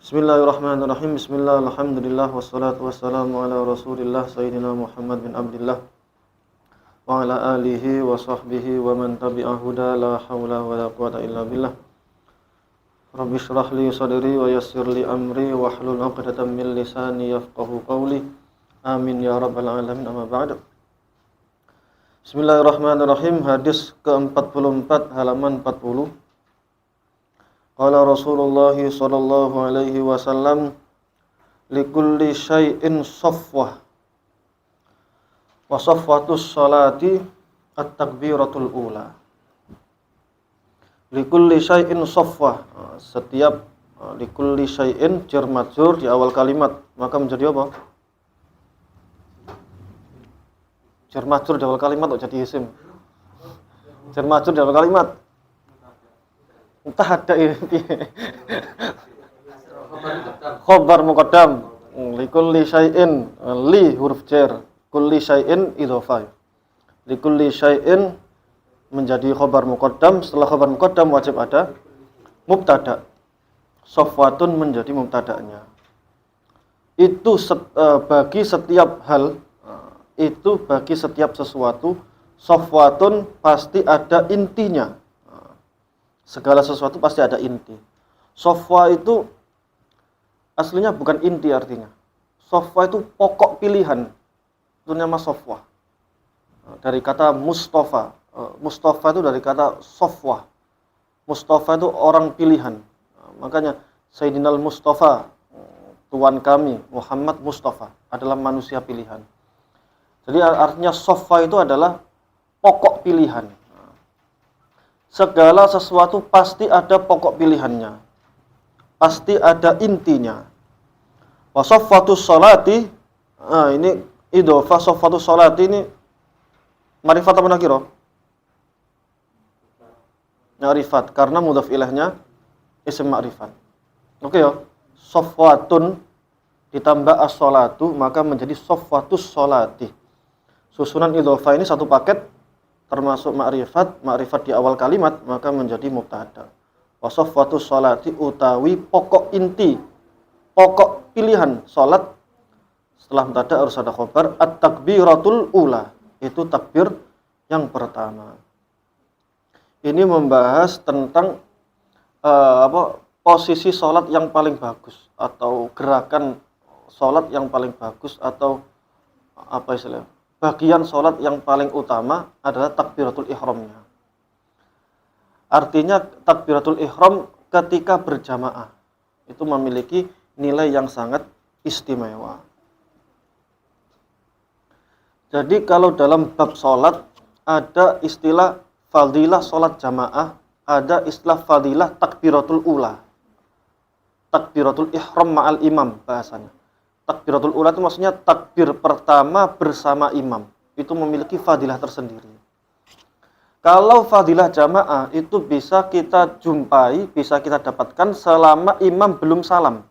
Bismillahirrahmanirrahim. Bismillah, alhamdulillah, wassalatu wassalamu ala rasulillah Sayyidina Muhammad bin Abdullah wa ala alihi wa sahbihi wa man tabi'ah huda la hawla wa la quwata illa billah. Rabbi shrah li sadri wa yassir li amri wa hlul 'uqdatam min lisani yafqahu qawli. Amin ya rabbal alamin. Amma ba'd. Bismillahirrahmanirrahim. Hadis ke-44 halaman 40. Qala Rasulullah sallallahu alaihi wasallam, likulli syai'in safwah wa safwatus salati at-takbiratul ula. Likulli syai'in safwah, setiap likulli syai'in jar majrur di awal kalimat, maka menjadi apa? Jar majrur di awal kalimat atau jadi isim? Jar majrur di awal kalimat. Entah ada ini khobar muqaddam likulli syai'in, li huruf jar, kulli syai'in idhofah. Likulli syai'in menjadi khobar muqaddam, setelah khobar muqaddam wajib ada mubtada. Safwatun menjadi mubtada'nya. Itu bagi setiap hal, itu bagi setiap sesuatu, safwatun pasti ada intinya. Segala sesuatu pasti ada inti. Safwa itu aslinya bukan inti artinya. Safwa itu pokok pilihan. Itu nama safwa. Dari kata Mustafa. Mustafa itu dari kata safwa. Mustafa itu orang pilihan. Makanya Sayyidinal Mustafa, Tuan kami Muhammad Mustafa adalah manusia pilihan. Jadi artinya safwa itu adalah pokok pilihan. Segala sesuatu pasti ada pokok pilihannya. Pasti ada intinya. Wa safwatus sholati, ini idhofah safwatus sholati ini ma'rifat apa nakirah? Ma'rifat, karena mudhaf ilahnya isim ma'rifat. Oke ya. Safwatun ditambah as-sholatu maka menjadi safwatus sholati. Susunan idhofah ini satu paket, termasuk ma'rifat di awal kalimat, maka menjadi mubtada. Wa safwatus sholati utawi pokok inti, pokok pilihan salat. Setelah mubtada harus ada khobar. At-takbiratul ula, itu takbir yang pertama. Ini membahas tentang posisi salat yang paling bagus, atau gerakan salat yang paling bagus, atau apa istilahnya, bagian sholat yang paling utama adalah takbiratul ihramnya. Artinya takbiratul ihram ketika berjamaah itu memiliki nilai yang sangat istimewa. Jadi kalau dalam bab sholat ada istilah fadilah sholat jamaah, ada istilah fadilah takbiratul ula, takbiratul ihram ma'al imam bahasanya. Takbiratul ula itu maksudnya takbir pertama bersama imam. Itu memiliki fadilah tersendiri. Kalau fadilah jamaah itu bisa kita jumpai, bisa kita dapatkan selama imam belum salam.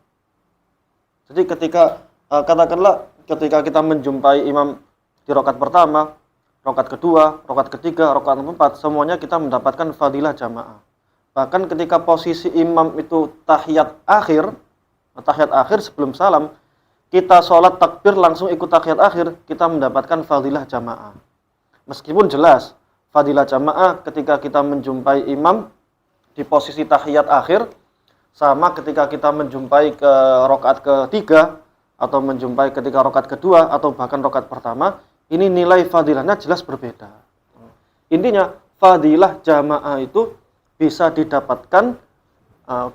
Jadi ketika, katakanlah ketika kita menjumpai imam di rakaat pertama, rakaat kedua, rakaat ketiga, rakaat keempat, semuanya kita mendapatkan fadilah jamaah. Bahkan ketika posisi imam itu tahiyat akhir sebelum salam, kita sholat takbir langsung ikut tahiyat akhir, kita mendapatkan fadilah jamaah. Meskipun jelas fadilah jamaah ketika kita menjumpai imam di posisi tahiyat akhir, sama ketika kita menjumpai ke rakaat ketiga, atau menjumpai ketika rakaat kedua, atau bahkan rakaat pertama, ini nilai fadilahnya jelas berbeda. Intinya fadilah jamaah itu bisa didapatkan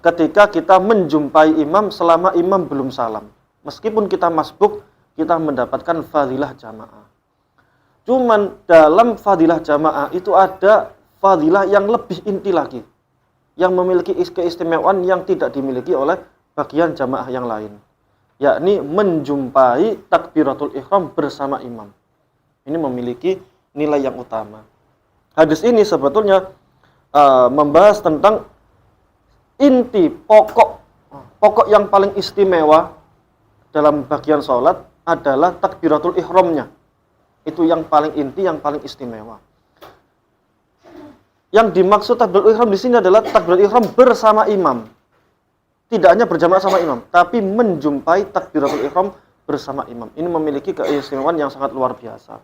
ketika kita menjumpai imam selama imam belum salam. Meskipun kita masbuk, kita mendapatkan fadilah jamaah. Cuman dalam fadilah jamaah itu ada fadilah yang lebih inti lagi, yang memiliki keistimewaan yang tidak dimiliki oleh bagian jamaah yang lain, yakni menjumpai takbiratul ihram bersama imam. Ini memiliki nilai yang utama. Hadis ini sebetulnya membahas tentang inti, pokok yang paling istimewa dalam bagian sholat adalah takbiratul ihramnya. Itu yang paling inti, yang paling istimewa. Yang dimaksud takbiratul ihram di sini adalah takbiratul ihram bersama imam. tidak hanya berjamaah sama imam, tapi menjumpai takbiratul ihram bersama imam. Ini memiliki keistimewaan yang sangat luar biasa.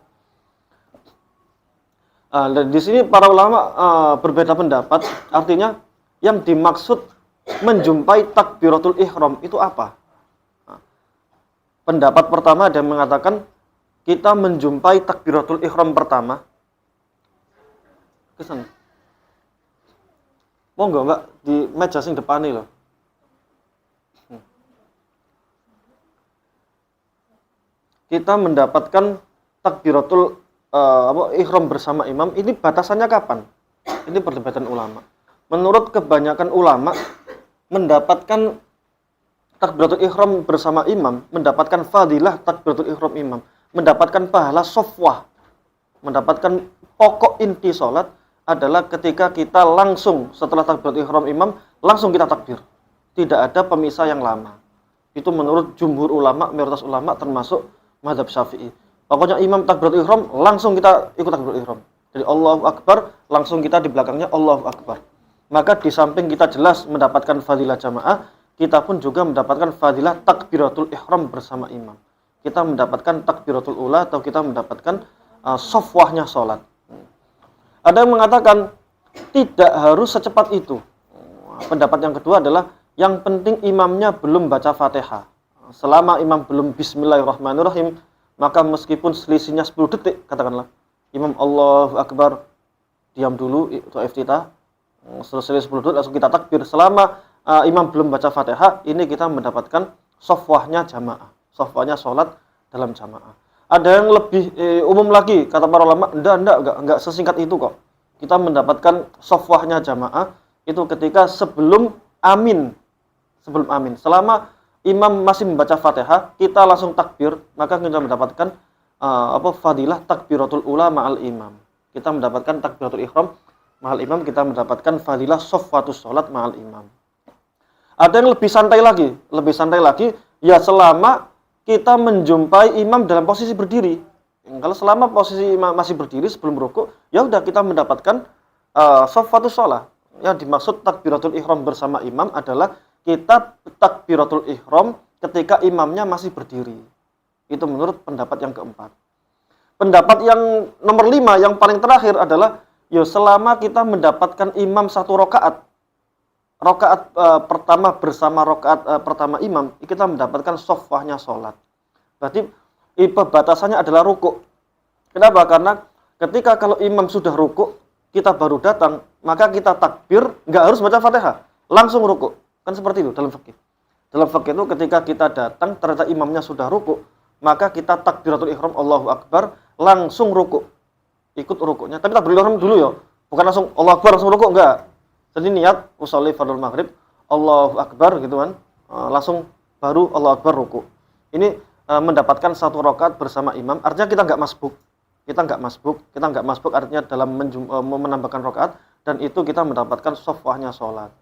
Dan di sini para ulama berbeda pendapat, artinya yang dimaksud menjumpai takbiratul ihram itu apa? Pendapat pertama ada yang mengatakan kita menjumpai takbiratul ihram pertama. Kesan. Monggo Mbak di meja sing depan ini loh. Kita mendapatkan takbiratul ihram bersama imam, ini batasannya kapan? Ini perdebatan ulama. Menurut kebanyakan ulama, mendapatkan takbiratul ihram bersama imam, mendapatkan fadilah takbiratul ihram imam, mendapatkan pahala sofwah, mendapatkan pokok inti sholat adalah ketika kita langsung setelah takbiratul ihram imam, langsung kita takbir. Tidak ada pemisah yang lama. Itu menurut jumhur ulama, mayoritas ulama termasuk mazhab Syafi'i. Pokoknya imam takbiratul ihram, langsung kita ikut takbiratul ihram. Jadi Allahu Akbar, langsung kita di belakangnya Allahu Akbar. Maka di samping kita jelas mendapatkan fadilah jamaah, kita pun juga mendapatkan fadilah takbiratul ihram bersama imam. Kita mendapatkan takbiratul ula atau kita mendapatkan sofwahnya sholat. Ada yang mengatakan tidak harus secepat itu. Pendapat yang kedua adalah yang penting imamnya belum baca Fatihah. Selama imam belum bismillahirrahmanirrahim, maka meskipun selisihnya 10 detik, katakanlah, imam Allahu Akbar, diam dulu, itu iftitah, selesai 10 detik, langsung kita takbir. Selama imam belum baca Fatihah, ini kita mendapatkan sofwahnya jamaah, sofwahnya sholat dalam jamaah. Ada yang lebih umum lagi, kata para ulama, enggak sesingkat itu kok. Kita mendapatkan sofwahnya jamaah, itu ketika sebelum amin. Selama imam masih membaca Fatihah, kita langsung takbir, maka kita mendapatkan fadilah takbiratul ula ma'al imam. Kita mendapatkan takbiratul ihram ma'al imam, kita mendapatkan fadilah sofwatus sholat ma'al imam. Ada yang lebih santai lagi, ya selama kita menjumpai imam dalam posisi berdiri. Kalau selama posisi imam masih berdiri sebelum rukuk, ya udah kita mendapatkan sofwatus sholat. Yang dimaksud takbiratul ihram bersama imam adalah kita takbiratul ihram ketika imamnya masih berdiri. Itu menurut pendapat yang keempat. Pendapat yang nomor 5, yang paling terakhir adalah, selama kita mendapatkan imam satu rakaat, pertama bersama rakaat pertama imam, kita mendapatkan sofwahnya sholat. Berarti batasannya adalah rukuk. Kenapa? Karena ketika kalau imam sudah rukuk, kita baru datang, maka kita takbir, nggak harus baca Fatihah, langsung rukuk. Kan seperti itu dalam fikih. Dalam fikih itu ketika kita datang, ternyata imamnya sudah rukuk, maka kita takbiratul ihram Allahu Akbar, langsung rukuk. Ikut rukuknya. Tapi takbiratul ihram dulu ya. Bukan langsung Allahu Akbar langsung rukuk, enggak. Jadi niat usolli fardhu maghrib, Allahu Akbar gitu kan. Langsung baru Allahu Akbar rukuk. Ini mendapatkan satu rakaat bersama imam, artinya kita enggak masbuk. Kita enggak masbuk artinya dalam menambahkan rakaat, dan itu kita mendapatkan sofwahnya sholat.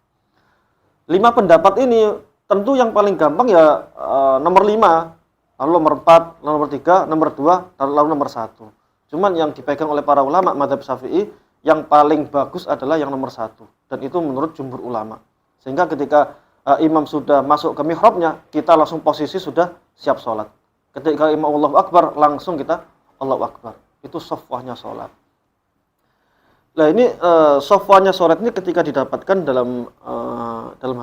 5 pendapat ini tentu yang paling gampang ya nomor 5, lalu nomor 4, lalu nomor 3, nomor 2, lalu nomor 1. Cuman yang dipegang oleh para ulama mazhab Syafi'i, yang paling bagus adalah yang nomor 1. Dan itu menurut jumhur ulama. Sehingga ketika imam sudah masuk ke mihrabnya, kita langsung posisi sudah siap sholat. Ketika imam Allahu Akbar, langsung kita Allahu Akbar. Itu sofwahnya sholat. Nah ini sofwahnya sholat ini ketika didapatkan dalam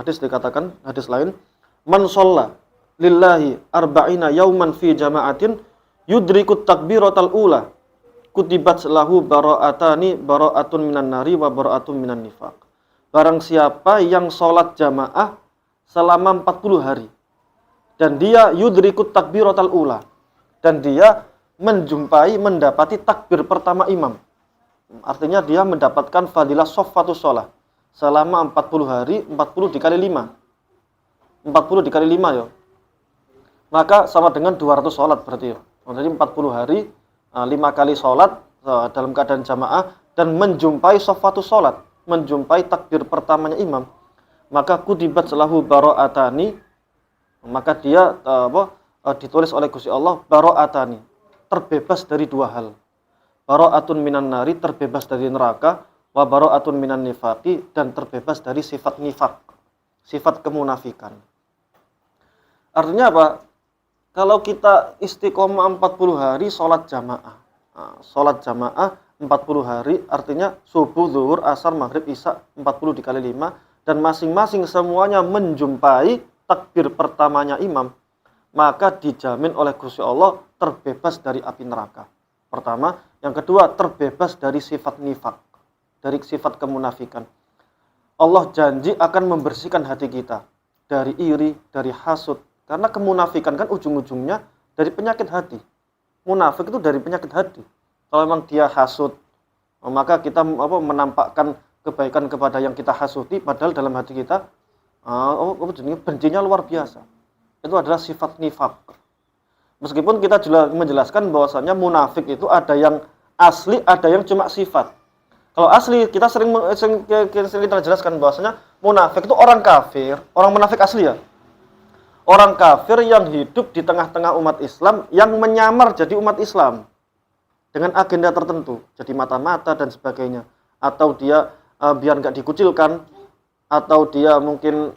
hadis dikatakan, hadis lain, man sholla lillahi arba'ina yauman fi jama'atin yudrikut takbiratal ula kutibat lahu bara'atun minan nari wa bara'atun minan nifaq. Barang siapa yang sholat jamaah selama 40 hari dan dia yudrikut takbiratal ula, dan dia mendapati takbir pertama imam, artinya dia mendapatkan fadilah sofwatus sholat selama 40 hari, 40 dikali 5. 40 dikali 5 ya. Maka sama dengan 200 sholat berarti ya. Jadi 40 hari, 5 kali sholat dalam keadaan jamaah, dan menjumpai sofwatus sholat, menjumpai takbir pertamanya imam, maka kutibat lahu bara'atani, maka dia ditulis oleh Gusti Allah bara'atani, terbebas dari 2 hal. Bara'atun minan nari, terbebas dari neraka, wa bara'atun minan nifaqi, dan terbebas dari sifat nifaq. sifat kemunafikan. Artinya apa? Kalau kita istiqomah 40 hari sholat jamaah. Nah, sholat jamaah 40 hari artinya subuh, zuhur, asar, maghrib, isya 40 dikali 5 dan masing-masing semuanya menjumpai takbir pertamanya imam, maka dijamin oleh Gusti Allah terbebas dari api neraka. Pertama, yang kedua terbebas dari sifat nifak, dari sifat kemunafikan. Allah janji akan membersihkan hati kita dari iri, dari hasud. Karena kemunafikan kan ujung-ujungnya dari penyakit hati. Munafik itu dari penyakit hati. Kalau memang dia hasud, maka kita menampakkan kebaikan kepada yang kita hasuti, padahal dalam hati kita bencinya luar biasa. Itu adalah sifat nifak. Meskipun kita juga menjelaskan bahwasanya munafik itu ada yang asli, ada yang cuma sifat. Kalau asli kita sering kita jelaskan bahwasanya munafik itu orang kafir, orang munafik asli ya. Orang kafir yang hidup di tengah-tengah umat Islam yang menyamar jadi umat Islam dengan agenda tertentu, jadi mata-mata dan sebagainya, atau dia biar nggak dikucilkan, atau dia mungkin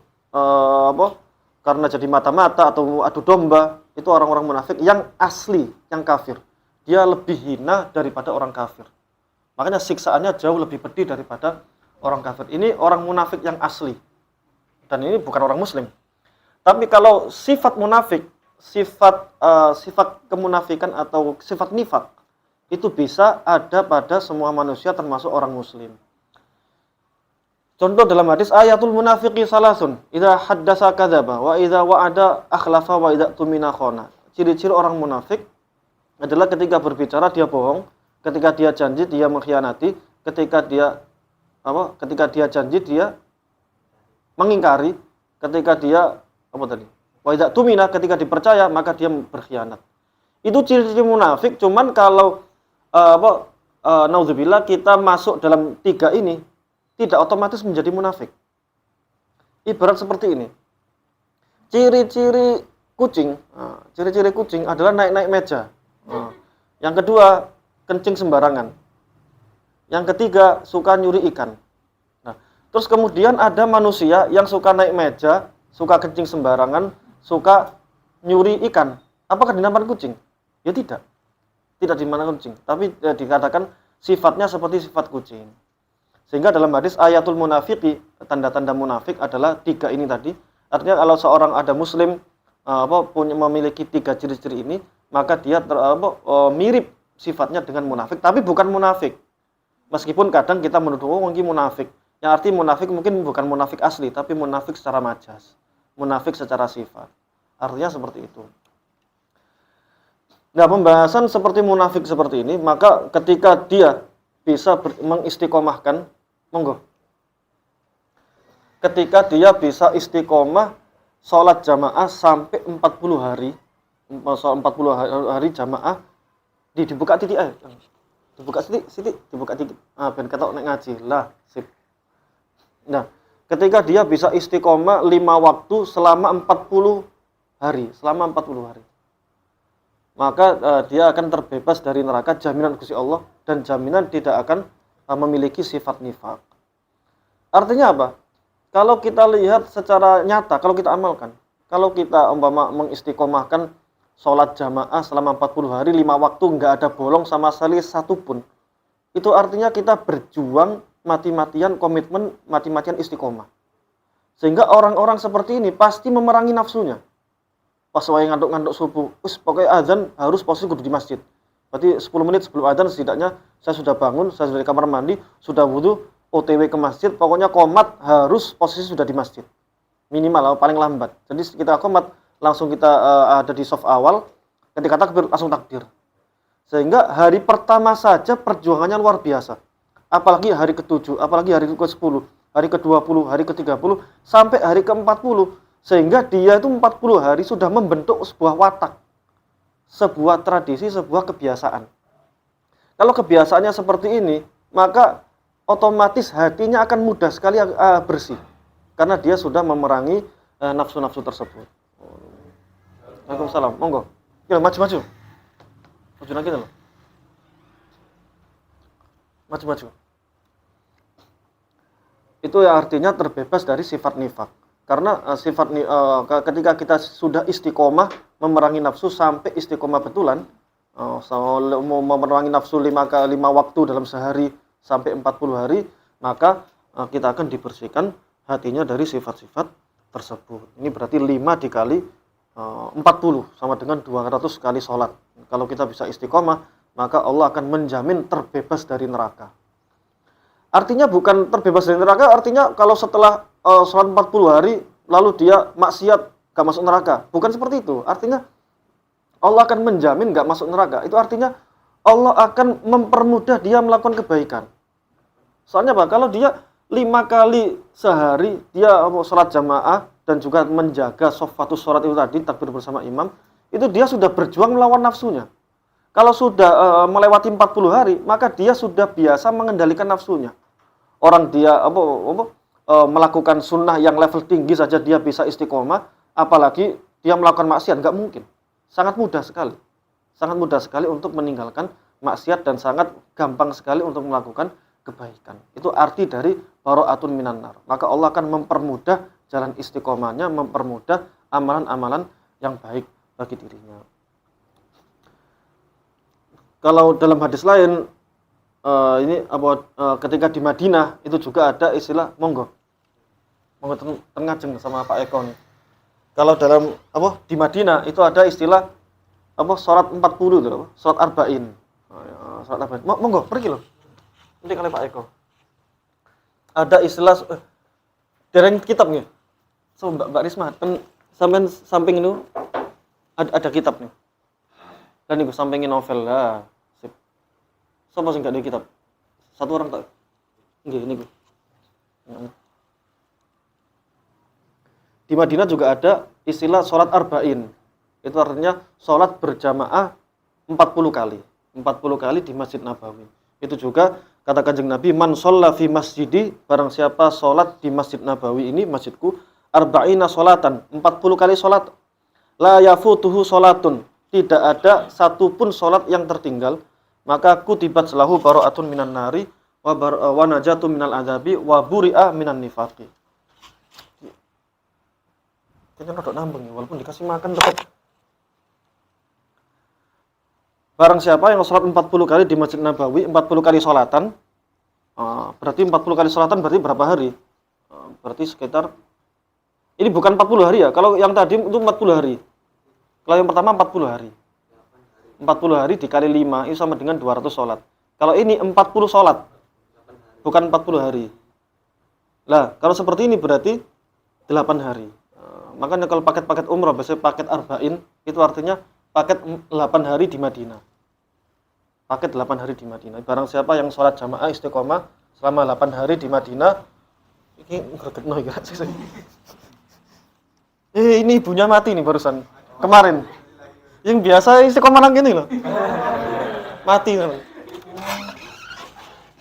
karena jadi mata-mata atau adu domba. Itu orang-orang munafik yang asli, yang kafir. Dia lebih hina daripada orang kafir. Makanya siksaannya jauh lebih pedih daripada orang kafir. Ini orang munafik yang asli. Dan ini bukan orang muslim. Tapi kalau sifat munafik, sifat kemunafikan atau sifat nifak, itu bisa ada pada semua manusia termasuk orang muslim. Contoh dalam hadis, ayatul munafiqi salasun, idza haddasa kadzaba wa idza wa'ada akhlafa wa idza tumina khana. Ciri-ciri orang munafik adalah ketika berbicara dia bohong, ketika dia janji dia mengkhianati, ketika dia janji dia mengingkari, ketika dia wa idza tumina, ketika dipercaya maka dia berkhianat. Itu ciri-ciri munafik. Cuman kalau naudzubillah kita masuk dalam 3 ini, tidak otomatis menjadi munafik. Ibarat seperti ini. Ciri-ciri kucing, ciri-ciri kucing adalah naik-naik meja. Yang kedua, kencing sembarangan. Yang ketiga, suka nyuri ikan. Nah, terus kemudian ada manusia yang suka naik meja, suka kencing sembarangan, suka nyuri ikan. Apakah dinamakan kucing? Ya tidak. Tidak dinamakan kucing, tapi dikatakan sifatnya seperti sifat kucing. Sehingga dalam hadis ayatul munafiqi, tanda-tanda munafik adalah 3 ini tadi. Artinya kalau seorang ada muslim memiliki 3 ciri-ciri ini, maka dia mirip sifatnya dengan munafik, tapi bukan munafik. Meskipun kadang kita menuduh mungkin munafik. Yang arti munafik mungkin bukan munafik asli, tapi munafik secara majas, munafik secara sifat. Artinya seperti itu. Nah, pembahasan seperti munafik seperti ini, maka ketika dia bisa mengistiqomahkan, monggo. Ketika dia bisa istiqomah sholat jamaah sampai 40 hari, 40 hari jamaah, dibuka titik dibuka titik, dibuka titik. Ben ketok nek ngaji lah, sip. Nah, ketika dia bisa istiqomah 5 waktu selama 40 hari, maka dia akan terbebas dari neraka, jaminan Gusti Allah, dan jaminan tidak akan memiliki sifat nifak. Artinya apa? Kalau kita lihat secara nyata, kalau kita amalkan, kalau kita mengistiqomahkan sholat jamaah selama 40 hari, 5 waktu, nggak ada bolong sama sekali satupun, itu artinya kita berjuang mati-matian, komitmen mati-matian istiqomah. Sehingga orang-orang seperti ini pasti memerangi nafsunya. Pas wae ngantuk-ngantuk subuh, pokoknya azan harus posisi kudu di masjid. Berarti 10 menit sebelum azan setidaknya saya sudah bangun, saya sudah di kamar mandi, sudah wudu, OTW ke masjid, pokoknya qomat harus posisi sudah di masjid. Minimal paling lambat. Jadi kita qomat langsung kita ada di saf awal, ketika takbir langsung takbir. Sehingga hari pertama saja perjuangannya luar biasa. Apalagi hari ke-7, apalagi hari ke-10, hari ke-20, hari ke-30 sampai hari ke-40. Sehingga dia itu 40 hari sudah membentuk sebuah watak, sebuah tradisi, sebuah kebiasaan. Kalau kebiasaannya seperti ini, maka otomatis hatinya akan mudah sekali bersih. Karena dia sudah memerangi nafsu-nafsu tersebut. Waalaikumsalam, monggo. Ya, maju-maju. Maju lagi loh. Maju-maju. Itu ya artinya terbebas dari sifat nifak. Karena ketika kita sudah istiqomah memerangi nafsu sampai istiqomah betulan, mau memerangi nafsu 5 waktu dalam sehari sampai 40 hari, maka kita akan dibersihkan hatinya dari sifat-sifat tersebut. Ini berarti 5 dikali 40 sama dengan 200 kali sholat. Kalau kita bisa istiqomah, maka Allah akan menjamin terbebas dari neraka. Artinya bukan terbebas dari neraka, artinya kalau setelah sholat 40 hari, lalu dia maksiat, gak masuk neraka. Bukan seperti itu. Artinya Allah akan menjamin gak masuk neraka. Itu artinya Allah akan mempermudah dia melakukan kebaikan. Soalnya apa? Kalau dia 5 kali sehari, dia sholat jamaah, dan juga menjaga shoffatus sholat itu tadi, takbir bersama imam, itu dia sudah berjuang melawan nafsunya. Kalau sudah melewati 40 hari, maka dia sudah biasa mengendalikan nafsunya. Orang dia melakukan sunnah yang level tinggi saja dia bisa istiqomah, apalagi dia melakukan maksiat, nggak mungkin. Sangat mudah sekali. Sangat mudah sekali untuk meninggalkan maksiat dan sangat gampang sekali untuk melakukan kebaikan. Itu arti dari bara'atun minan nar. Maka Allah akan mempermudah jalan istiqomahnya, mempermudah amalan-amalan yang baik bagi dirinya. Kalau dalam hadis lain, ketika di Madinah itu juga ada istilah monggo tengajeng sama Pak Eko nih. Kalau dalam di Madinah itu ada istilah sholat 40 itu, sholat arba'in. Sholat arba'in. Monggo pergi loh. Nanti kali Pak Eko. Ada istilah dereng kitabnya. So Mbak Risma kan sampai samping itu ada kitab nih. Dan niku sampingin novel lah. Sip. Sopo sing gak ada kitab? Satu orang tak. Nggih niku. Di Madinah juga ada istilah sholat arba'in. Itu artinya sholat berjamaah 40 kali. 40 kali di Masjid Nabawi. Itu juga kata Kanjeng Nabi, man sholla fi masjidi, barang siapa sholat di Masjid Nabawi ini, masjidku, arba'ina sholatan, 40 kali sholat. La yafutuhu sholatun, tidak ada satupun sholat yang tertinggal. Maka kutibat lahu bara'atun minan nari, wa najatun minal adzabi, wa buri'a minan nifaqi. Kayaknya rodok nambung ya, walaupun dikasih makan tetap. Barang siapa yang sholat 40 kali di Masjid Nabawi, 40 kali sholatan, berarti 40 kali sholatan berarti berapa hari? Berarti sekitar, ini bukan 40 hari ya, kalau yang tadi itu 40 hari. Kalau yang pertama 40 hari. 40 hari dikali 5, itu sama dengan 200 sholat. Kalau ini 40 sholat, bukan 40 hari. Lah, kalau seperti ini berarti 8 hari. Makanya kalau paket-paket umrah, biasanya paket arba'in, itu artinya paket 8 hari di Madinah. Paket 8 hari di Madinah. Barang siapa yang sholat jamaah istiqomah selama 8 hari di Madinah, ini ibunya mati nih barusan. Kemarin. Yang biasa istiqomah nang gini loh. Mati loh.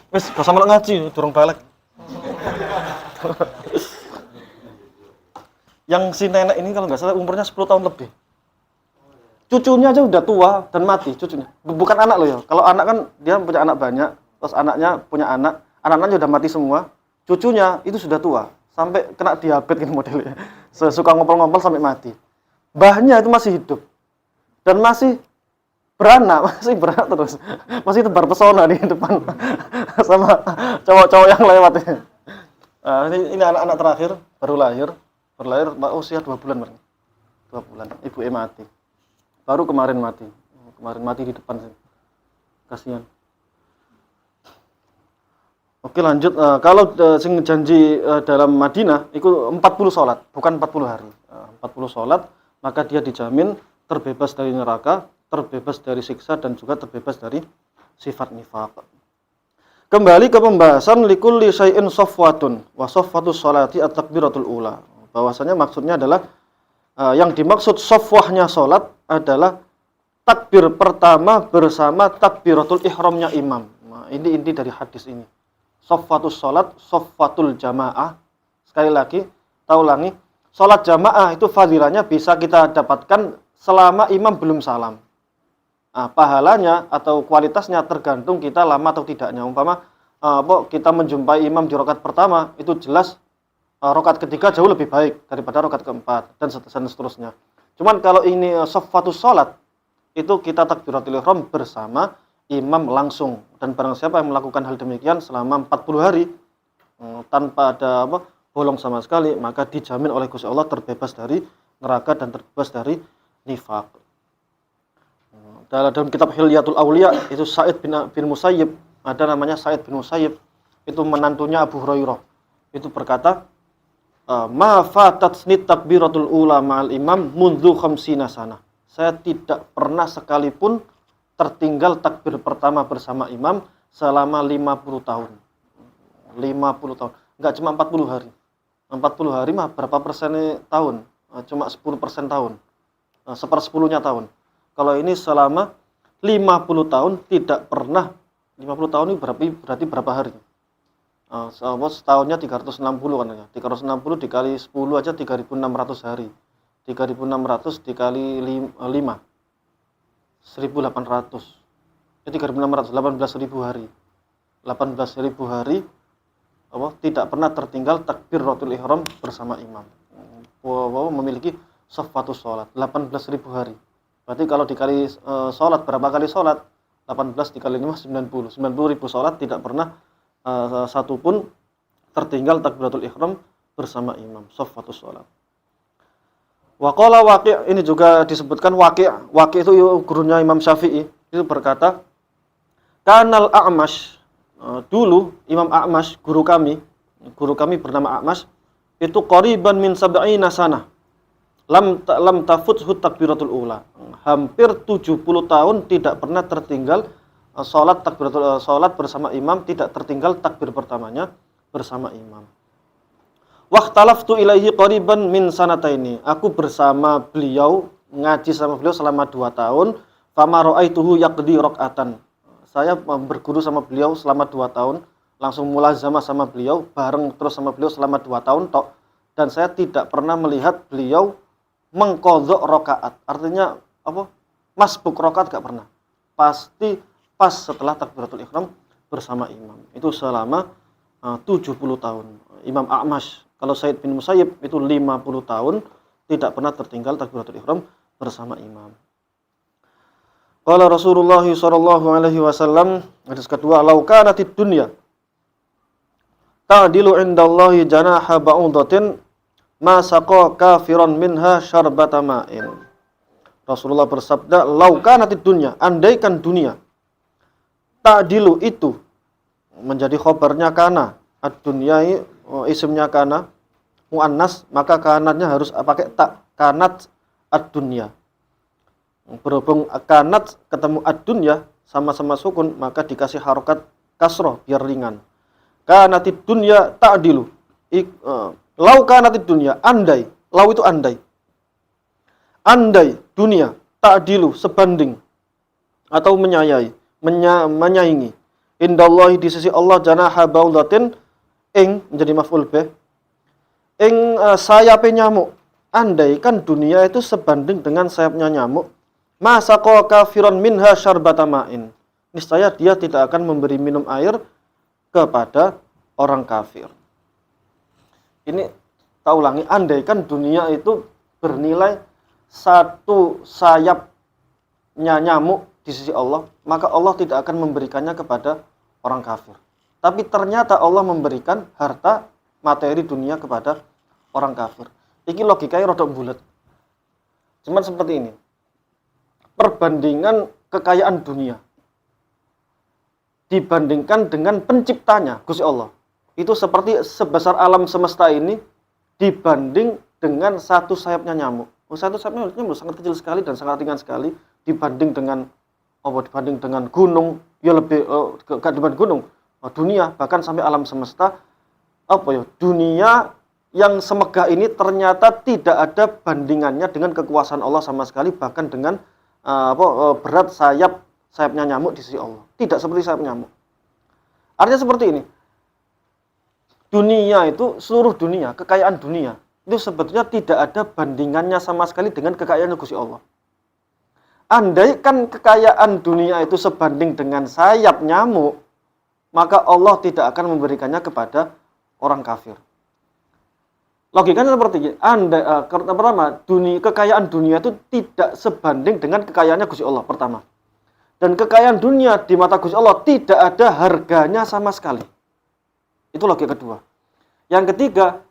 Wis, gak sama ngaji, durung balik. Yang si nenek ini kalau nggak salah umurnya 10 tahun lebih. Cucunya aja udah tua dan mati cucunya. Bukan anak loh ya. Kalau anak kan dia punya anak banyak, terus anaknya punya anak, anak-anaknya udah mati semua. Cucunya itu sudah tua, sampai kena diabetes gitu modelnya. Suka ngompol-ngompol sampai mati. Mbahnya itu masih hidup. Dan masih beranak terus. Masih tebar pesona di depan sama cowok-cowok yang lewat. Ini anak-anak terakhir baru lahir. Berlahir usia 2 bulan mereka. 2 bulan. Ibu mati. Baru kemarin mati. Kemarin mati di depan sih. Kasihan. Oke lanjut. Kalau sing janji dalam Madinah itu 40 sholat, bukan 40 hari. 40 sholat, maka dia dijamin terbebas dari neraka, terbebas dari siksa dan juga terbebas dari sifat nifaq. Kembali ke pembahasan likulli syai'in safwatun wa safwatus sholati at-takbiratul ula. Bahwasanya maksudnya adalah yang dimaksud safwahnya sholat adalah takbir pertama bersama takbiratul ihramnya imam. Nah, ini inti dari hadis ini. Safwatus sholat, safwatul jamaah. Sekali lagi, kita ulangi. Sholat jamaah itu fadilahnya bisa kita dapatkan selama imam belum salam. Nah, pahalanya atau kualitasnya tergantung kita lama atau tidaknya. Umpama kita menjumpai imam di rakaat pertama, itu jelas rakaat ketiga jauh lebih baik daripada rakaat keempat dan seterusnya. Cuman kalau ini saffatus salat itu kita takbiratul ihram bersama imam langsung, dan barang siapa yang melakukan hal demikian selama 40 hari tanpa ada bolong sama sekali, maka dijamin oleh Gusti Allah terbebas dari neraka dan terbebas dari nifaq. Dalam kitab Hilyatul Auliya itu Sa'id bin Musayyib, ada namanya Sa'id bin Musayyib, itu menantunya Abu Hurairah. Itu berkata, "Ma fatatni takbiratul ula ma'al imam mundzu khamsina sanah." Saya tidak pernah sekalipun tertinggal takbir pertama bersama imam selama 50 tahun. 50 tahun. Enggak cuma 40 hari. 40 hari mah berapa persennya tahun? Cuma 10% tahun. Sepersepuluhnya tahun. Kalau ini selama 50 tahun tidak pernah. 50 tahun ini berarti berapa hari? Setahunnya 360 kan ya. 360 dikali 10 aja 3.600 hari. 3.600 dikali 5 1.800. 3.600 18.000 hari. 18.000 hari tidak pernah tertinggal takbiratul ihram bersama imam. Memiliki saffatus salat 18.000 hari. Berarti kalau dikali salat, berapa kali salat? 18 dikali 5 90. 90.000 salat tidak pernah satu pun tertinggal takbiratul ihram bersama imam, saffatus salat. Wa qala Waqi', ini juga disebutkan Waqi'. Waqi' itu gurunya Imam Syafi'i, itu berkata, "Kanal A'mash." Dulu Imam A'mash, guru kami bernama A'mash, itu qariban min sab'ina sanah. Lam tafuthu takbiratul ula. Hampir 70 tahun tidak pernah tertinggal salat bersama imam, tidak tertinggal takbir pertamanya bersama imam. Waqtalaftu ilaihi qariban min sanataini. Aku bersama beliau, ngaji sama beliau selama 2 tahun. Fama ra'aituhu yaqdi raq'atan. Saya berguru sama beliau selama 2 tahun, langsung mulazamah sama beliau, bareng terus sama beliau selama 2 tahun tok, dan saya tidak pernah melihat beliau mengqadha rakaat. Artinya masbuk rakaat enggak pernah. Pasti pas setelah takbiratul ihram bersama imam. Itu selama 70 tahun. Imam A'mash. Kalau Sa'id bin Musayyib itu 50 tahun tidak pernah tertinggal takbiratul ihram bersama imam. Qala Rasulullah sallallahu alaihi wasallam, hadis kedua, "Lau kanatid dunya ta'dilu indallahi janaha ba'udatin ma saqa kafiran minha syarbata ma'in." Rasulullah bersabda, "Lau kanatid dunya," andaikan dunia, ta'dilu itu menjadi khobarnya kana, ad-dunya isimnya kana muannas, maka kanatnya harus pakai tak, kanat ad-dunya. Berhubung kanat ketemu ad-dunya sama-sama sukun, maka dikasih harokat kasroh biar ringan. Kanatid dunya ta'dilu. Lau kanatid dunya, andai, lau itu andai. Andai dunia ta'dilu sebanding atau menyaingi indallahi di sisi Allah janaha ba'udatin menjadi maf'ul bih sayape nyamuk. Andai kan dunia itu sebanding dengan sayapnya nyamuk, masaqa kafiran minha syarbata ma'in, niscaya dia tidak akan memberi minum air kepada orang kafir. Ini tak ulangi, andai kan dunia itu bernilai satu sayapnya nyamuk di sisi Allah, maka Allah tidak akan memberikannya kepada orang kafir. Tapi ternyata Allah memberikan harta materi dunia kepada orang kafir. Ini logikanya rodok bulat. Cuman seperti ini. Perbandingan kekayaan dunia dibandingkan dengan penciptanya, Gusti Allah. Itu seperti sebesar alam semesta ini dibanding dengan satu sayapnya nyamuk. Satu sayapnya nyamuk sangat kecil sekali dan sangat ringan sekali dibanding dengan gunung, ya lebih dibanding gunung. Dunia bahkan sampai alam semesta, dunia yang semegah ini ternyata tidak ada bandingannya dengan kekuasaan Allah sama sekali, bahkan dengan berat sayapnya nyamuk di sisi Allah. Tidak seperti sayap nyamuk. Artinya seperti ini. Dunia itu, seluruh dunia, kekayaan dunia, itu sebetulnya tidak ada bandingannya sama sekali dengan kekayaan Gusti Allah. Andai kan kekayaan dunia itu sebanding dengan sayap nyamuk, maka Allah tidak akan memberikannya kepada orang kafir. Logikanya seperti ini. Pertama, kekayaan dunia itu tidak sebanding dengan kekayaannya Gusti Allah, pertama. Dan kekayaan dunia di mata Gusti Allah tidak ada harganya sama sekali. Itu logika kedua. Yang ketiga,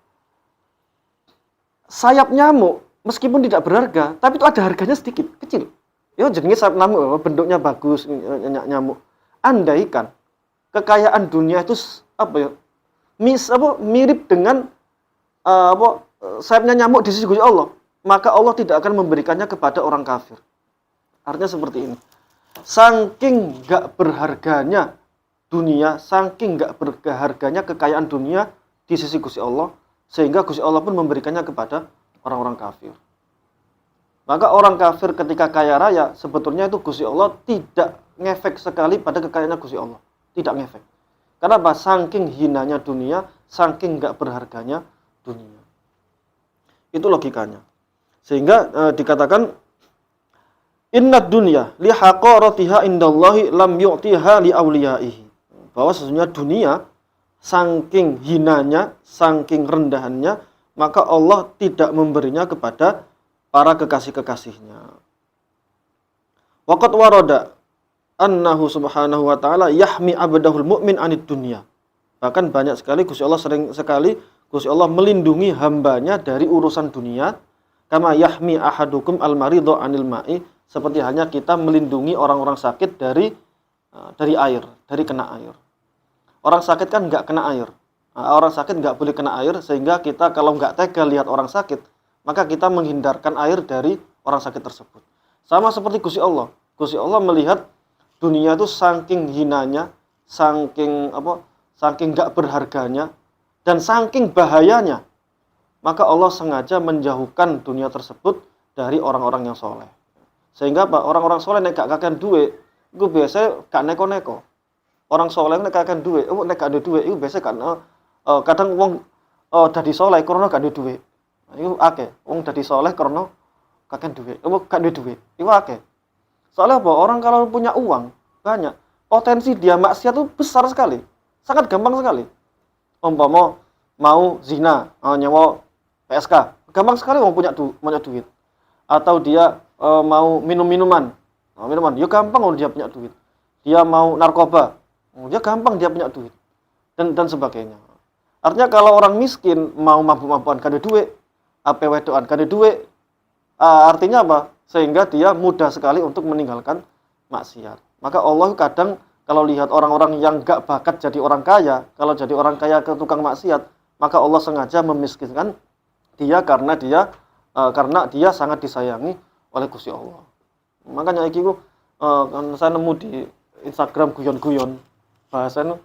sayap nyamuk meskipun tidak berharga, tapi itu ada harganya sedikit, kecil. Ya jenis sayap nyamuk, bentuknya bagus, nyamuk. Andaikan kekayaan dunia itu mirip dengan sayapnya nyamuk di sisi Gusti Allah, maka Allah tidak akan memberikannya kepada orang kafir. Artinya seperti ini. Saking gak berharganya dunia, saking gak berharganya kekayaan dunia di sisi Gusti Allah, sehingga Gusti Allah pun memberikannya kepada orang-orang kafir. Maka orang kafir ketika kaya raya, sebetulnya itu Gusti Allah tidak ngefek sekali pada kekayaannya Gusti Allah. Tidak ngefek. Kenapa? Saking hinanya dunia, saking gak berharganya dunia. Itu logikanya. Sehingga dikatakan innad dunya li haqaratiha indallahi lam yu'tiha li awliyaihi. Bahwa sesungguhnya dunia saking hinanya, saking rendahannya, maka Allah tidak memberinya kepada para kekasih-kekasihnya. Waqad warada annahu subhanahu wa ta'ala yahmi abdahul mu'min anid dunya. Bahkan banyak sekali Gusti Allah sering sekali Gusti Allah melindungi hambanya dari urusan dunia, kama yahmi ahadukum al-maridho anil ma'i, seperti hanya kita melindungi orang-orang sakit dari air, dari kena air. Orang sakit kan nggak kena air. Orang sakit nggak boleh kena air, sehingga kita kalau nggak tega lihat orang sakit, maka kita menghindarkan air dari orang sakit tersebut. Sama seperti Gusti Allah. Gusti Allah melihat dunia itu saking hinanya, saking nggak berharganya, dan saking bahayanya, maka Allah sengaja menjauhkan dunia tersebut dari orang-orang yang soleh. Sehingga orang-orang soleh nek gak kakean duit, itu biasanya gak neko-neko. Orang soleh nek kakean duit, nek gak ada duit, itu biasanya kadang wong dadi soleh karena gak ada duit. Itu akeh. Wong dadi soleh karena kakean duit, gak ada duit. Itu akeh. Soalnya apa? Orang kalau punya uang banyak, potensi dia maksiat itu besar sekali, sangat gampang sekali. Umpama mau zina, nyawa PSK, gampang sekali orang punya duit. Atau dia mau minuman, ya gampang dia punya duit. Dia mau narkoba, ya gampang dia punya duit. Dan sebagainya. Artinya kalau orang miskin mau mabuk-mabukan kada duit, wedoan kada duit, artinya apa? Sehingga dia mudah sekali untuk meninggalkan maksiat. Maka Allah kadang kalau lihat orang-orang yang gak bakat jadi orang kaya, kalau jadi orang kaya ke tukang maksiat, maka Allah sengaja memiskinkan dia karena dia sangat disayangi oleh Gusti Allah. Makanya iki saya nemu di Instagram guyon-guyon bahasanya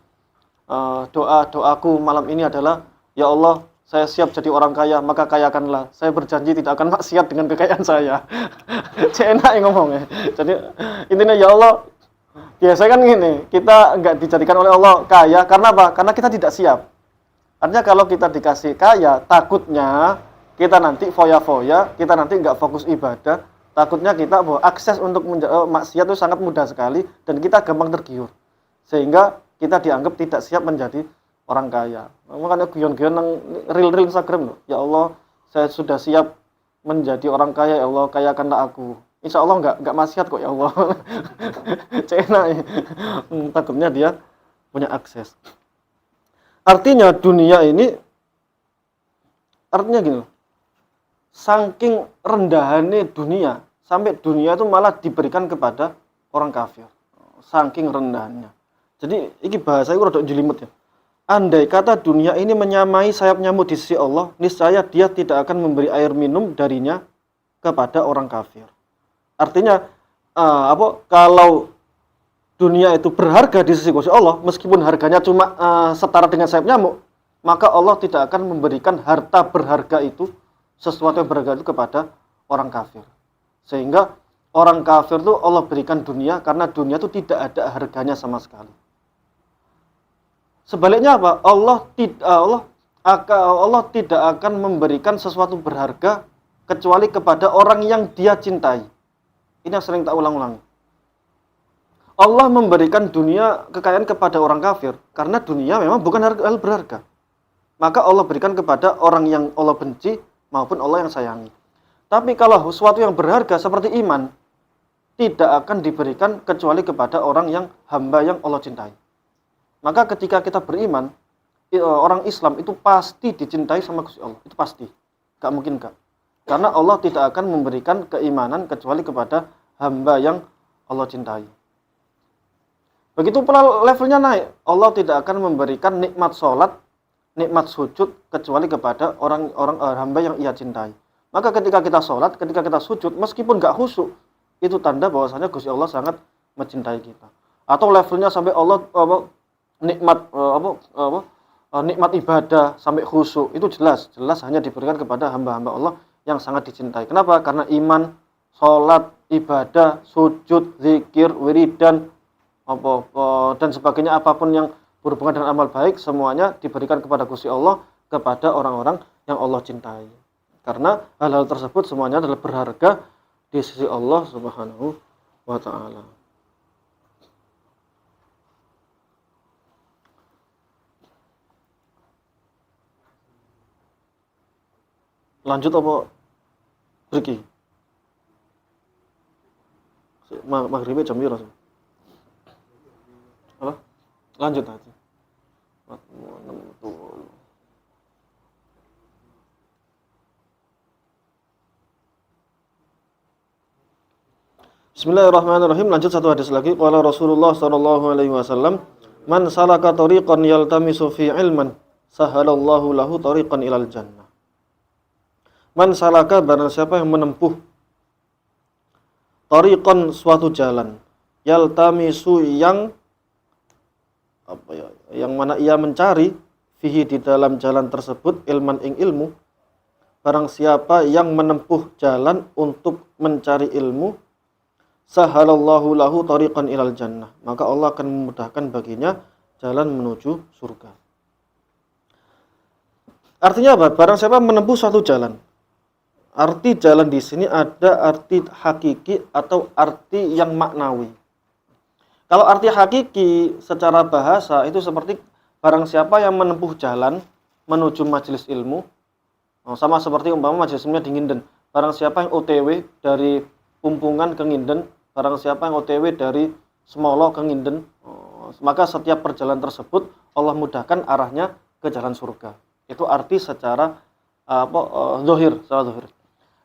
doaku malam ini adalah, ya Allah, saya siap jadi orang kaya, maka kayakanlah. Saya berjanji tidak akan maksiat dengan kekayaan saya. Enak yang ngomongnya. Jadi intinya, ya Allah, biasanya kan gini, kita nggak dijadikan oleh Allah kaya, karena apa? Karena kita tidak siap. Artinya kalau kita dikasih kaya, takutnya kita nanti foya-foya, kita nanti nggak fokus ibadah, takutnya kita akses untuk maksiat itu sangat mudah sekali, dan kita gampang tergiur. Sehingga kita dianggap tidak siap menjadi orang kaya. Makanya guyon-guyon yang real Instagram loh. Ya Allah, saya sudah siap menjadi orang kaya, ya Allah, kayakanlah aku. Insya Allah nggak maksiat kok, ya Allah. Cena ya. Takutnya dia punya akses. Artinya dunia ini, artinya gini, saking rendahannya dunia, sampai dunia itu malah diberikan kepada orang kafir. Saking rendahannya. Jadi ini bahasa itu rada jelimet ya. Andai kata dunia ini menyamai sayap nyamuk di sisi Allah, niscaya dia tidak akan memberi air minum darinya kepada orang kafir. Artinya kalau dunia itu berharga di sisi Gusti Allah, meskipun harganya cuma setara dengan sayap nyamuk, maka Allah tidak akan memberikan harta berharga itu, sesuatu yang berharga itu kepada orang kafir. Sehingga orang kafir itu Allah berikan dunia, karena dunia itu tidak ada harganya sama sekali. Sebaliknya apa? Allah tidak akan memberikan sesuatu berharga kecuali kepada orang yang dia cintai. Ini yang sering tak ulang-ulangi. Allah memberikan dunia kekayaan kepada orang kafir karena dunia memang bukan hal berharga. maka Allah berikan kepada orang yang Allah benci maupun Allah yang sayangi. Tapi kalau sesuatu yang berharga seperti iman, tidak akan diberikan kecuali kepada orang yang hamba yang Allah cintai. Maka ketika kita beriman, orang Islam itu pasti dicintai sama Gusti Allah. Itu pasti. Gak mungkin gak. Karena Allah tidak akan memberikan keimanan kecuali kepada hamba yang Allah cintai. Begitu pula levelnya naik. Allah tidak akan memberikan nikmat sholat, nikmat sujud kecuali kepada orang-orang hamba yang ia cintai. Maka ketika kita sholat, ketika kita sujud, meskipun gak khusyuk, itu tanda bahwasanya Gusti Allah sangat mencintai kita. Atau levelnya sampai Allah nikmat ibadah sampai khusyuk, itu jelas hanya diberikan kepada hamba-hamba Allah yang sangat dicintai. Kenapa? Karena iman, sholat, ibadah, sujud, zikir, wiridan, dan sebagainya, apapun yang berhubungan dengan amal baik, semuanya diberikan kepada Gusti Allah, kepada orang-orang yang Allah cintai. Karena hal-hal tersebut semuanya adalah berharga di sisi Allah Subhanahu wa ta'ala. Lanjut apa? Beriki. Maghribnya jam berapa? Apa? Lanjut aja. Bismillahirrahmanirrahim. Lanjut satu hadis lagi. Qala Rasulullah sallallahu alaihi wasallam, "Man salaka tariqan yaltamisu fi ilman, sahalallahu lahu tariqan ilal jannah." Man salaka, barang siapa yang menempuh tariqan, suatu jalan, yaltamisu, yang mana ia mencari, fihi, di dalam jalan tersebut, ilman, ing ilmu. Barang siapa yang menempuh jalan untuk mencari ilmu, sahalallahu lahu tariqan ilal jannah, maka Allah akan memudahkan baginya jalan menuju surga. Artinya apa? Barang siapa menempuh suatu jalan. Arti jalan di sini ada arti hakiki atau arti yang maknawi. Kalau arti hakiki secara bahasa itu seperti barang siapa yang menempuh jalan menuju majelis ilmu, sama seperti umpama majelis ilmunya di Nginden. Barang siapa yang OTW dari Pumpungan ke Nginden, barang siapa yang OTW dari Semolo ke Nginden, maka setiap perjalanan tersebut Allah mudahkan arahnya ke jalan surga. Itu arti secara zahir, secara zahir.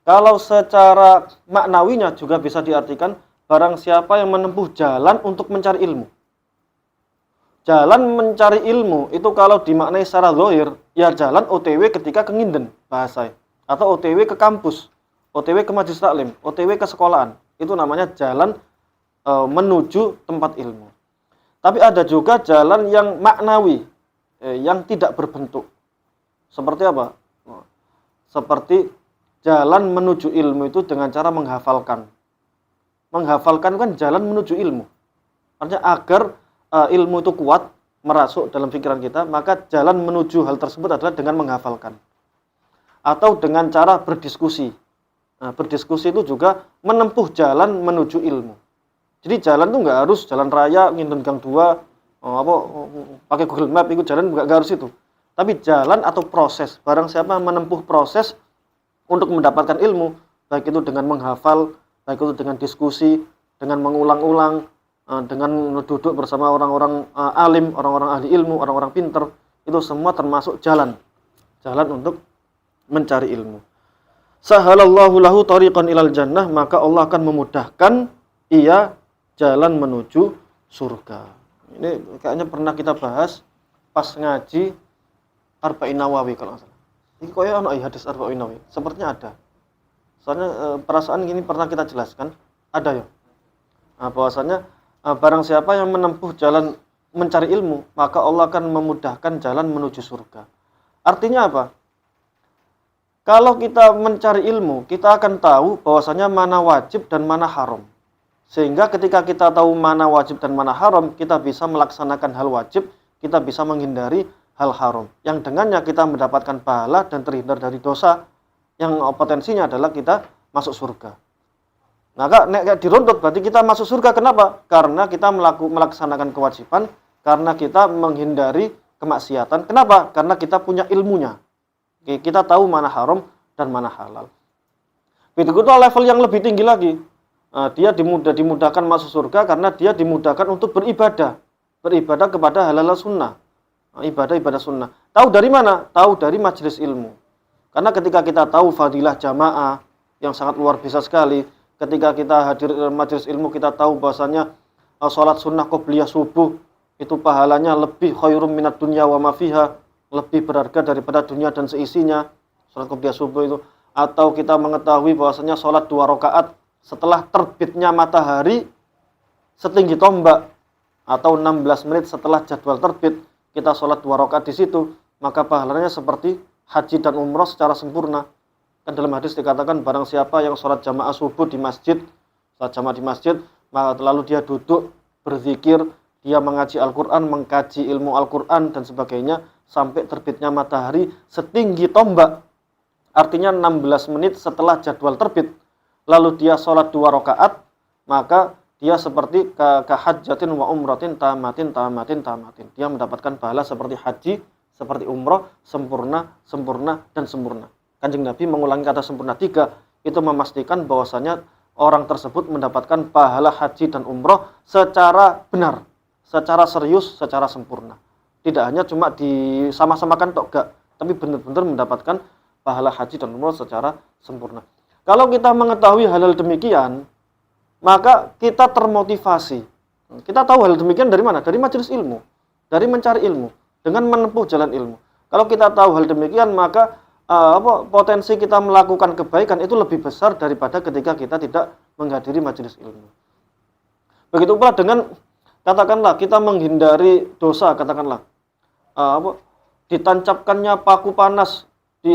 Kalau secara maknawinya juga bisa diartikan barang siapa yang menempuh jalan untuk mencari ilmu. Jalan mencari ilmu itu kalau dimaknai secara zahir, ya jalan OTW ketika ke Nginden bahasa, atau OTW ke kampus, OTW ke majelis taklim, OTW ke sekolahan. Itu namanya jalan menuju tempat ilmu. Tapi ada juga jalan yang maknawi, yang tidak berbentuk. Seperti apa? Seperti jalan menuju ilmu itu dengan cara menghafalkan. Menghafalkan kan jalan menuju ilmu. Artinya agar ilmu itu kuat, merasuk dalam pikiran kita, maka jalan menuju hal tersebut adalah dengan menghafalkan. Atau dengan cara berdiskusi. Nah, berdiskusi itu juga menempuh jalan menuju ilmu. Jadi jalan itu nggak harus jalan raya, Nginden Gang 2, pakai Google Map, ikut jalan, nggak harus itu. Tapi jalan atau proses, barang siapa menempuh proses untuk mendapatkan ilmu, baik itu dengan menghafal, baik itu dengan diskusi, dengan mengulang-ulang, dengan duduk bersama orang-orang alim, orang-orang ahli ilmu, orang-orang pinter, itu semua termasuk jalan untuk mencari ilmu. Sahalallahu lahu tariqan ilal jannah, maka Allah akan memudahkan ia jalan menuju surga. Ini kayaknya pernah kita bahas pas ngaji Arba'in Nawawi kalau nggak salah. Ini kayaknya ada hadis Arba'in Nawawi. Sepertinya ada. Soalnya perasaan gini pernah kita jelaskan, ada ya. Nah, bahwasanya barang siapa yang menempuh jalan mencari ilmu, maka Allah akan memudahkan jalan menuju surga. Artinya apa? Kalau kita mencari ilmu, kita akan tahu bahwasanya mana wajib dan mana haram. Sehingga ketika kita tahu mana wajib dan mana haram, kita bisa melaksanakan hal wajib, kita bisa menghindari hal haram. Yang dengannya kita mendapatkan pahala dan terhindar dari dosa yang potensinya adalah kita masuk surga. Maka nek diruntut berarti kita masuk surga. Kenapa? Karena kita melaksanakan kewajiban, karena kita menghindari kemaksiatan. Kenapa? Karena kita punya ilmunya. Kita tahu mana haram dan mana halal. Begitu level yang lebih tinggi lagi. Dia dimudahkan masuk surga karena dia dimudahkan untuk beribadah. Beribadah kepada halal sunnah. Ibadah sunnah. Tahu dari mana? Tahu dari majelis ilmu. Karena ketika kita tahu fadilah jamaah yang sangat luar biasa sekali, ketika kita hadir majelis ilmu, kita tahu bahwasanya sholat sunnah qobliyah subuh itu pahalanya lebih khairum minat dunya wa ma fiha, lebih berharga daripada dunia dan seisinya. Sholat qobliyah subuh itu. Atau kita mengetahui bahwasanya sholat 2 rakaat setelah terbitnya matahari setinggi tombak, atau 16 menit setelah jadwal terbit, kita sholat 2 rakaat di situ, maka pahalanya seperti haji dan umroh secara sempurna. Kan dalam hadis dikatakan barang siapa yang sholat jamaah subuh di masjid, sholat jamaah di masjid, lalu dia duduk berzikir, dia mengaji Al-Quran, mengkaji ilmu Al-Quran dan sebagainya sampai terbitnya matahari setinggi tombak, artinya 16 menit setelah jadwal terbit, lalu dia sholat 2 rakaat, maka dia seperti kahajjatin wa umratin tamatin. Dia mendapatkan pahala seperti haji, seperti umrah, sempurna, dan sempurna. Kanjeng Nabi mengulangi kata sempurna 3, itu memastikan bahwasanya orang tersebut mendapatkan pahala haji dan umrah secara benar, secara serius, secara sempurna. Tidak hanya cuma disama-samakan tok, gak, tapi benar-benar mendapatkan pahala haji dan umrah secara sempurna. Kalau kita mengetahui hal-hal demikian, maka kita termotivasi. Kita tahu hal demikian dari mana? Dari majelis ilmu, dari mencari ilmu, dengan menempuh jalan ilmu. Kalau kita tahu hal demikian, maka potensi kita melakukan kebaikan itu lebih besar daripada ketika kita tidak menghadiri majelis ilmu. Begitu pula dengan, katakanlah kita menghindari dosa, katakanlah ditancapkannya paku panas di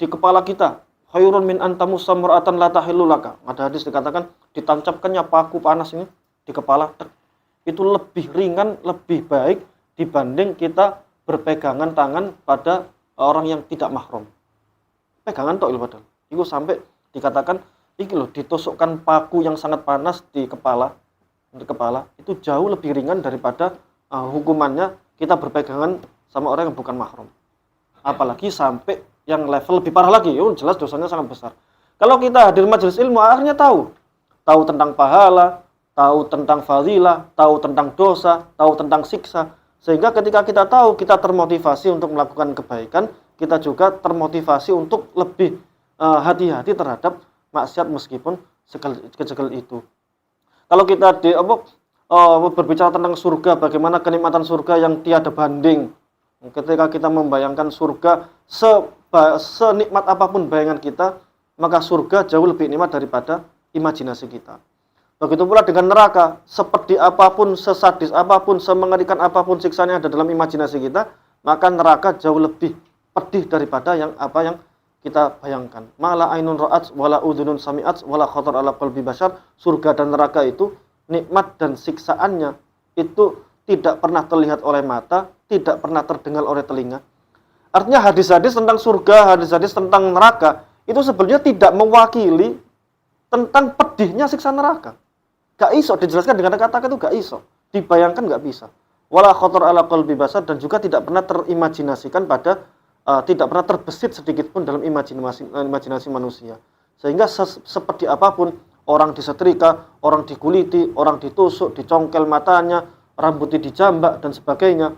kepala kita, khairun min antamus samra'atan la tahillu laka. Ada hadis dikatakan ditancapkannya paku panas ini di kepala, itu lebih ringan, lebih baik dibanding kita berpegangan tangan pada orang yang tidak mahram. Pegangan tok padahal. Itu sampai dikatakan iki loh, ditusukkan paku yang sangat panas di kepala, itu jauh lebih ringan daripada hukumannya kita berpegangan sama orang yang bukan mahram. Apalagi sampai yang level lebih parah lagi, jelas dosanya sangat besar. Kalau kita hadir majelis ilmu, akhirnya tahu tentang pahala, tahu tentang fadilah, tahu tentang dosa, tahu tentang siksa. Sehingga ketika kita tahu, kita termotivasi untuk melakukan kebaikan, kita juga termotivasi untuk lebih hati-hati terhadap maksiat meskipun sekecil itu. Kalau kita berbicara tentang surga, bagaimana kenikmatan surga yang tiada banding. Ketika kita membayangkan surga, senikmat apapun bayangan kita, maka surga jauh lebih nikmat daripada imajinasi kita. Begitu pula dengan neraka, sepedih apapun, sesadis apapun, semengerikan apapun siksanya ada dalam imajinasi kita, maka neraka jauh lebih pedih daripada yang kita bayangkan. Mala ainun ra'at, wala udhunun sami'at, wala khatar ala qalbi bashar. Surga dan neraka itu, nikmat dan siksaannya itu tidak pernah terlihat oleh mata, tidak pernah terdengar oleh telinga. Artinya hadis-hadis tentang surga, hadis-hadis tentang neraka, itu sebenarnya tidak mewakili tentang pedihnya siksa neraka. Gak iso dijelaskan dengan kata-kata itu, gak iso. Dibayangkan gak bisa. Wala khatar ala qalbi bashar, dan juga tidak pernah terimajinasikan pada, tidak pernah terbesit sedikit pun dalam imajinasi manusia. Sehingga seperti apapun, orang disetrika, orang dikuliti, orang ditusuk, dicongkel matanya, rambutnya dijambak, dan sebagainya.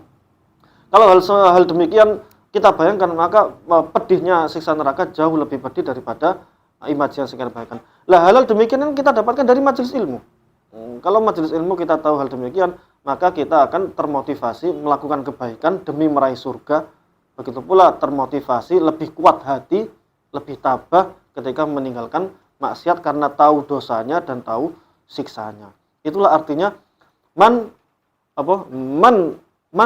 Kalau hal demikian kita bayangkan, maka pedihnya siksa neraka jauh lebih pedih daripada imajinasi yang kita bayangkan. Lah hal demikian yang kita dapatkan dari majelis ilmu. Kalau majelis ilmu kita tahu hal demikian, maka kita akan termotivasi melakukan kebaikan demi meraih surga. Begitu pula termotivasi, lebih kuat hati, lebih tabah ketika meninggalkan maksiat karena tahu dosanya dan tahu siksanya. Itulah artinya man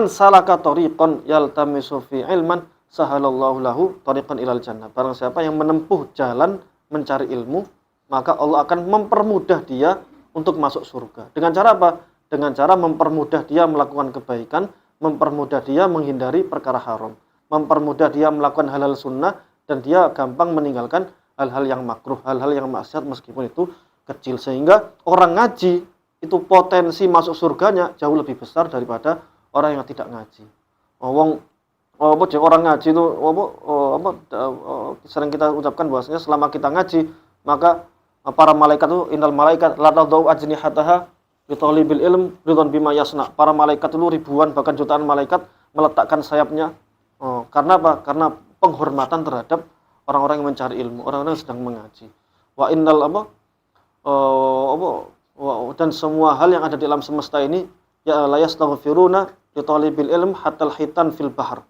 salaka tariqan yaltamisu fi ilman sahalallahu lahu tariqan ilal jannah. Barang siapa yang menempuh jalan mencari ilmu, maka Allah akan mempermudah dia untuk masuk surga. Dengan cara apa? Dengan cara mempermudah dia melakukan kebaikan, mempermudah dia menghindari perkara haram, mempermudah dia melakukan halal sunnah, dan dia gampang meninggalkan hal-hal yang makruh, hal-hal yang maksiat meskipun itu kecil. Sehingga orang ngaji itu potensi masuk surganya jauh lebih besar daripada orang yang tidak ngaji. Wong apa cek orang ngaji itu sering kita ucapkan bahwasanya selama kita ngaji maka para malaikat itu innal malaikat la tadau ajnihataha li talibil ilm ridwan bima yasna. Para malaikat itu ribuan bahkan jutaan malaikat meletakkan sayapnya karena apa? Karena penghormatan terhadap orang-orang yang mencari ilmu, orang-orang yang sedang mengaji. Wa innal dan semua hal yang ada di alam semesta ini ya la yastaghfiruna li talibil ilm hatta hitan fil bahr.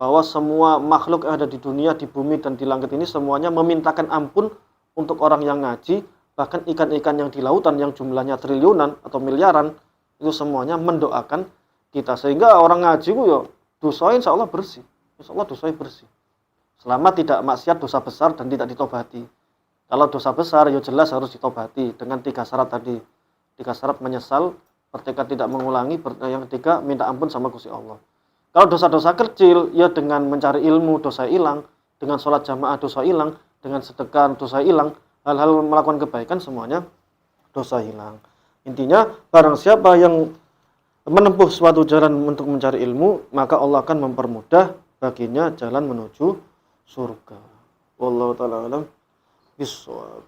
Bahwa semua makhluk yang ada di dunia, di bumi dan di langit ini semuanya memintakan ampun untuk orang yang ngaji, bahkan ikan-ikan yang di lautan yang jumlahnya triliunan atau miliaran itu semuanya mendoakan kita, sehingga orang ngaji itu ya dosa insya Allah bersih, insya Allah dosanya bersih selama tidak maksiat dosa besar dan tidak ditobati. Kalau dosa besar ya jelas harus ditobati dengan 3 syarat tadi, 3 syarat menyesal, bertekad tidak mengulangi, yang ketiga minta ampun sama Gusti Allah. Kalau dosa-dosa kecil, ya dengan mencari ilmu dosa hilang, dengan sholat jamaah dosa hilang, dengan sedekah dosa hilang, hal-hal melakukan kebaikan semuanya dosa hilang. Intinya, barang siapa yang menempuh suatu jalan untuk mencari ilmu, maka Allah akan mempermudah baginya jalan menuju surga. Wallahu ta'ala alam bisawab.